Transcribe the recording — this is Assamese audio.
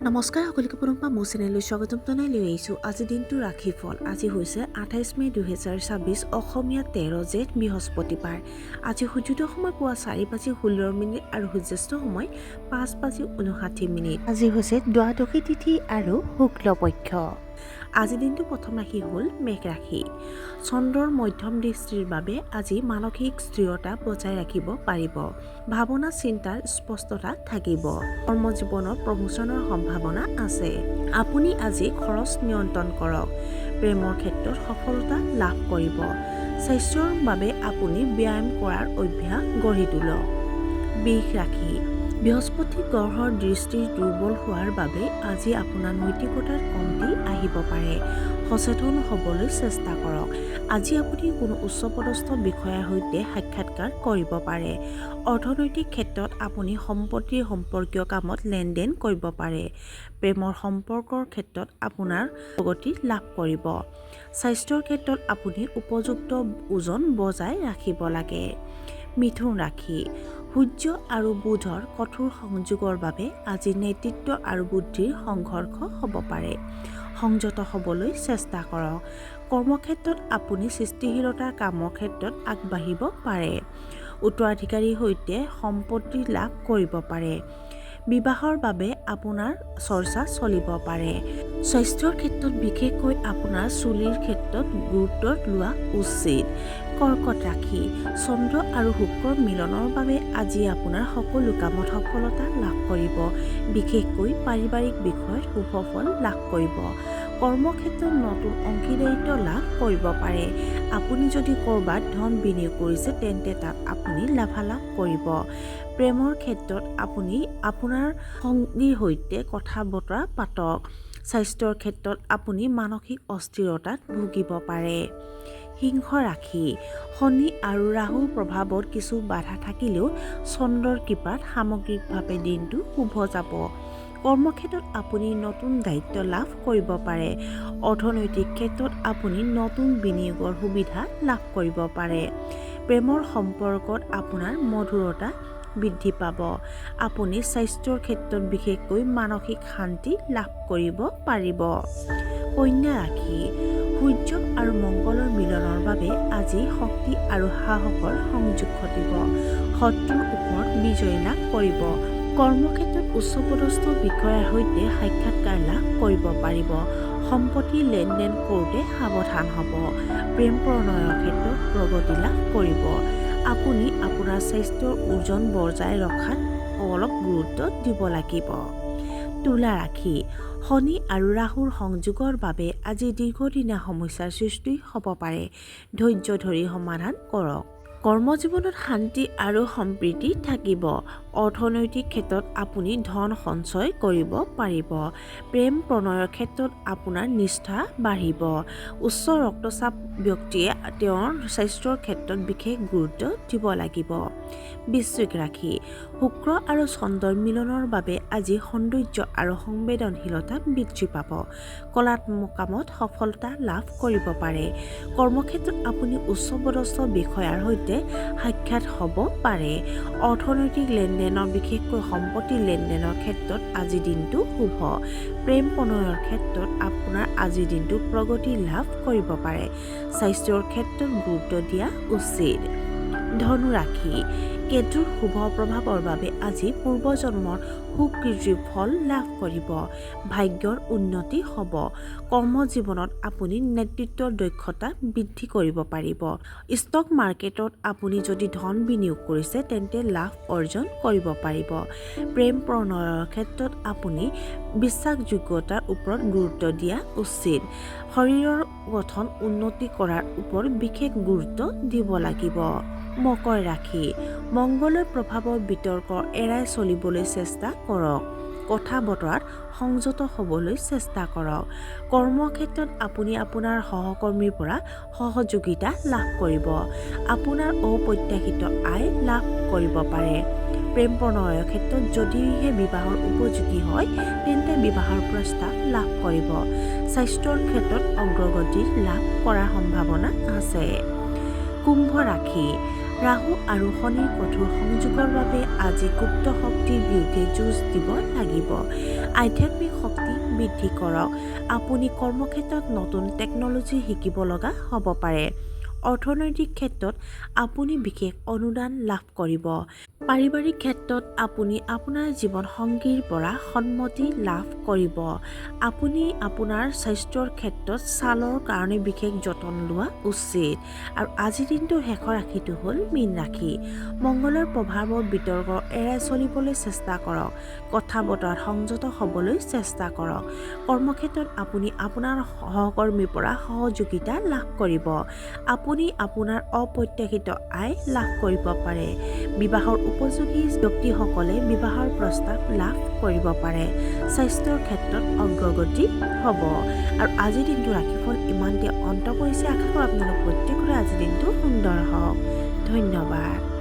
নমস্কাৰ সকলোকে পুনৰবাৰ মোৰ চেনেললৈ স্বাগতম জনাই লৈ আহিছোঁ। আজি দিনটো ৰাশিফল। আজি হৈছে 28 মে 2026 অসমীয়া 13 জেঠ বৃহস্পতিবাৰ। আজি সূৰ্যোদয় সময় পুৱা 4:16 আৰু সূৰ্যাস্ত সময় 5:59। আজি হৈছে দ্বাদশী তিথি আৰু শুক্লপক্ষ। আজি দিনটো প্ৰথম ৰাশি হ'ল মেঘ ৰাশি। চন্দ্ৰৰ মধ্যম দৃষ্টিৰ বাবে আজি মানসিক স্থিৰতা বজাই ৰাখিব পাৰিব। ভাৱনা চিন্তাৰ স্পষ্টতা থাকিব। কৰ্মজীৱনত প্ৰমোচনৰ সম্ভাৱনা আছে। আপুনি আজি খৰচ নিয়ন্ত্ৰণ কৰক। প্ৰেমৰ ক্ষেত্ৰত সফলতা লাভ কৰিব। স্বাস্থ্যৰ বাবে আপুনি ব্যায়াম কৰাৰ অভ্যাস গঢ়ি তোলক। বৃষ ৰাশি। বৃহস্পতি গ্ৰহৰ দৃষ্টি দুৰ্বল হোৱাৰ বাবে আজি আপোনাৰ নৈতিকতাৰ কমতি আহিব পাৰে। সচেতন হ'বলৈ চেষ্টা কৰক। আজি আপুনি কোনো উচ্চপদস্থ বিষয়াৰ সৈতে সাক্ষাৎকাৰ কৰিব পাৰে। অৰ্থনৈতিক ক্ষেত্ৰত আপুনি সম্পত্তি সম্পৰ্কীয় কামত লেনদেন কৰিব পাৰে। প্ৰেমৰ সম্পৰ্কৰ ক্ষেত্ৰত আপোনাৰ প্ৰগতি লাভ কৰিব। স্বাস্থ্যৰ ক্ষেত্ৰত আপুনি উপযুক্ত ওজন বজাই ৰাখিব লাগে। মিথুন ৰাশি। সূৰ্য আৰু বুধৰ কঠোৰ সংযোগৰ বাবে আজি নেতৃত্ব আৰু বুদ্ধিৰ সংঘৰ্ষ হ'ব পাৰে। সংযত হ'বলৈ চেষ্টা কৰক। কৰ্মক্ষেত্ৰত আপুনি সৃষ্টিশীলতাৰ কামৰ ক্ষেত্ৰত আগবাঢ়িব পাৰে। উত্তৰাধিকাৰীৰ সৈতে সম্পত্তি লাভ কৰিব পাৰে। বিবাহৰ বাবে আপোনাৰ চৰ্চা চলিব পাৰে। স্বাস্থ্যৰ ক্ষেত্ৰত বিশেষকৈ আপোনাৰ চুলিৰ ক্ষেত্ৰত গুৰুত্ব লোৱা উচিত। কৰ্কট ৰাশি। চন্দ্ৰ আৰু শুক্ৰৰ মিলনৰ বাবে আজি আপোনাৰ সকলো কামত সফলতা লাভ কৰিব। বিশেষকৈ পাৰিবাৰিক বিষয়ত শুভ ফল লাভ কৰিব। কৰ্মক্ষেত্ৰত নতুন অংশীদাৰিত্ব লাভ কৰিব পাৰে। আপুনি যদি ক'ৰবাত ধন বিনিয়োগ কৰিছে তেন্তে তাত আপুনি লাভালাভ কৰিব। প্ৰেমৰ ক্ষেত্ৰত আপুনি আপোনাৰ সঙ্গীৰ সৈতে কথা বতৰা পাতক। স্বাস্থ্যৰ ক্ষেত্ৰত আপুনি মানসিক অস্থিৰতাত ভুগিব পাৰে। সিংহ ৰাশি। শনি আৰু ৰাহুৰ প্ৰভাৱত কিছু বাধা থাকিলেও চন্দ্ৰৰ কৃপাত সামগ্ৰিকভাৱে দিনটো শুভ যাব। কৰ্মক্ষেত্ৰত আপুনি নতুন দায়িত্ব লাভ কৰিব পাৰে। অৰ্থনৈতিক ক্ষেত্ৰত আপুনি নতুন বিনিয়োগৰ সুবিধা লাভ কৰিব পাৰে। প্ৰেমৰ সম্পৰ্কত আপোনাৰ মধুৰতা বৃদ্ধি পাব। আপুনি স্বাস্থ্যৰ ক্ষেত্ৰত বিশেষকৈ মানসিক শান্তি লাভ কৰিব পাৰিব। কন্যা ৰাশি। সূৰ্য আৰু মংগলৰ মিলনৰ বাবে আজি শক্তি আৰু সাহসৰ সংযোগ ঘটিব। শত্ৰুৰ ওপৰত বিজয় লাভ কৰিব। কৰ্মক্ষেত্ৰত উচ্চপদস্থ বিষয়াৰ সৈতে সাক্ষাৎকাৰ লাভ কৰিব পাৰিব। সম্পত্তি লেনদেন কৰোঁতে সাৱধান হ'ব। প্ৰেম প্ৰণয়ৰ ক্ষেত্ৰত প্ৰগতি লাভ কৰিব। আপুনি আপোনাৰ স্বাস্থ্যৰ ওজন বজাই ৰখাত অলপ গুৰুত্ব দিব লাগিব। তুলা ৰাশি। শনি আৰু ৰাহুৰ সংযোগৰ বাবে আজি দীৰ্ঘদিনীয়া সমস্যাৰ সৃষ্টি হ'ব পাৰে। ধৈৰ্য ধৰি সমাধান কৰক। কৰ্মজীৱনত শান্তি আৰু সম্প্ৰীতি থাকিব। অৰ্থনৈতিক ক্ষেত্ৰত আপুনি ধন সঞ্চয় কৰিব পাৰিব। প্ৰেম প্ৰণয়ৰ ক্ষেত্ৰত আপোনাৰ নিষ্ঠা বাঢ়িব। উচ্চ ৰক্তচাপ ব্যক্তিয়ে তেওঁৰ স্বাস্থ্যৰ ক্ষেত্ৰত বিশেষ গুৰুত্ব দিব লাগিব। বৃশ্চিক ৰাশি। শুক্ৰ আৰু চন্দ্ৰৰ মিলনৰ বাবে আজি সৌন্দৰ্য আৰু সংবেদনশীলতা বৃদ্ধি পাব। কলাত্মক কামত সফলতা লাভ কৰিব পাৰে। কৰ্মক্ষেত্ৰত আপুনি উচ্চপদস্থ বিষয়াৰ সৈতে সাক্ষাৎ হ'ব পাৰে। অৰ্থনৈতিক লেনদেনৰ বিশেষকৈ সম্পত্তি লেনদেনৰ ক্ষেত্ৰত আজি দিনটো শুভ। প্ৰেম প্ৰণয়ৰ ক্ষেত্ৰত আপোনাৰ আজিৰ দিনটো প্ৰগতি লাভ কৰিব পাৰে। স্বাস্থ্যৰ ক্ষেত্ৰত গুৰুত্ব দিয়া উচিত। ধনু ৰাশি। কেতুৰ শুভ প্ৰভাৱৰ বাবে আজি পূৰ্বজন্মৰ সুকীৰ্তিৰ ফল লাভ কৰিব। ভাগ্যৰ উন্নতি হ'ব। কৰ্মজীৱনত আপুনি নেতৃত্বৰ দক্ষতা বৃদ্ধি কৰিব পাৰিব। ষ্টক মাৰ্কেটত আপুনি যদি ধন বিনিয়োগ কৰিছে তেন্তে লাভ অৰ্জন কৰিব পাৰিব। প্ৰেম প্ৰণয়ৰ ক্ষেত্ৰত আপুনি বিশ্বাসযোগ্যতাৰ ওপৰত গুৰুত্ব দিয়া উচিত। শৰীৰৰ গঠন উন্নতি কৰাৰ ওপৰত বিশেষ গুৰুত্ব দিব লাগিব। মকৰ ৰাশি। মংগলৰ প্ৰভাৱৰ বিতৰ্ক এৰাই চলিবলৈ চেষ্টা কৰক। কথা বতৰাত সংযত হ'বলৈ চেষ্টা কৰক। কৰ্মক্ষেত্ৰত আপুনি আপোনাৰ সহকৰ্মীৰ পৰা সহযোগিতা লাভ কৰিব। আপোনাৰ অপ্ৰত্যাশিত আয় লাভ কৰিব পাৰে। প্ৰেম প্ৰণয়ৰ ক্ষেত্ৰত যদিহে বিবাহৰ উপযোগী হয় তেন্তে বিবাহৰ প্ৰস্তাৱ লাভ কৰিব। স্বাস্থ্যৰ ক্ষেত্ৰত অগ্ৰগতি লাভ কৰাৰ সম্ভাৱনা আছে। কুম্ভ ৰাশি। ৰাহু আৰু শনিৰ কঠোৰ সংযোগৰ বাবে আজি গুপ্ত শক্তিৰ বিৰুদ্ধে যুঁজ দিব লাগিব। আধ্যাত্মিক শক্তি বৃদ্ধি কৰক। আপুনি কৰ্মক্ষেত্ৰত নতুন টেকন'লজি শিকিব লগা হ'ব পাৰে। অৰ্থনৈতিক ক্ষেত্ৰত আপুনি বিশেষ অনুদান লাভ কৰিব। পাৰিবাৰিক ক্ষেত্ৰত আপুনি আপোনাৰ জীৱনসংগীৰ পৰা সন্মতি লাভ কৰিব। আপুনি আপোনাৰ স্বাস্থ্যৰ ক্ষেত্ৰত ছালৰ কাৰণে বিশেষ যতন লোৱা উচিত। আৰু আজিৰ দিনটোৰ শেষৰ ৰাশিটো হ'ল মীন ৰাশি। মংগলৰ প্ৰভাৱত বিতৰ্ক এৰাই চলিবলৈ চেষ্টা কৰক। কথা বতৰাত সংযত হ'বলৈ চেষ্টা কৰক। কৰ্মক্ষেত্ৰত আপুনি আপোনাৰ সহকৰ্মীৰ পৰা সহযোগিতা লাভ কৰিব। আপুনি আপোনাৰ অপ্ৰত্যাশিত আয় লাভ কৰিব পাৰে। বিবাহৰ উপযোগী ব্যক্তিসকলে বিবাহৰ প্ৰস্তাৱ লাভ কৰিব পাৰে। স্বাস্থ্যৰ ক্ষেত্ৰত অগ্ৰগতি হ'ব। আৰু আজিৰ দিনটো ৰাশিফল ইমানতে অন্ত পৰিছে। আশা কৰোঁ আপোনালোক প্ৰত্যেকৰে আজিৰ দিনটো সুন্দৰ হওক। ধন্যবাদ।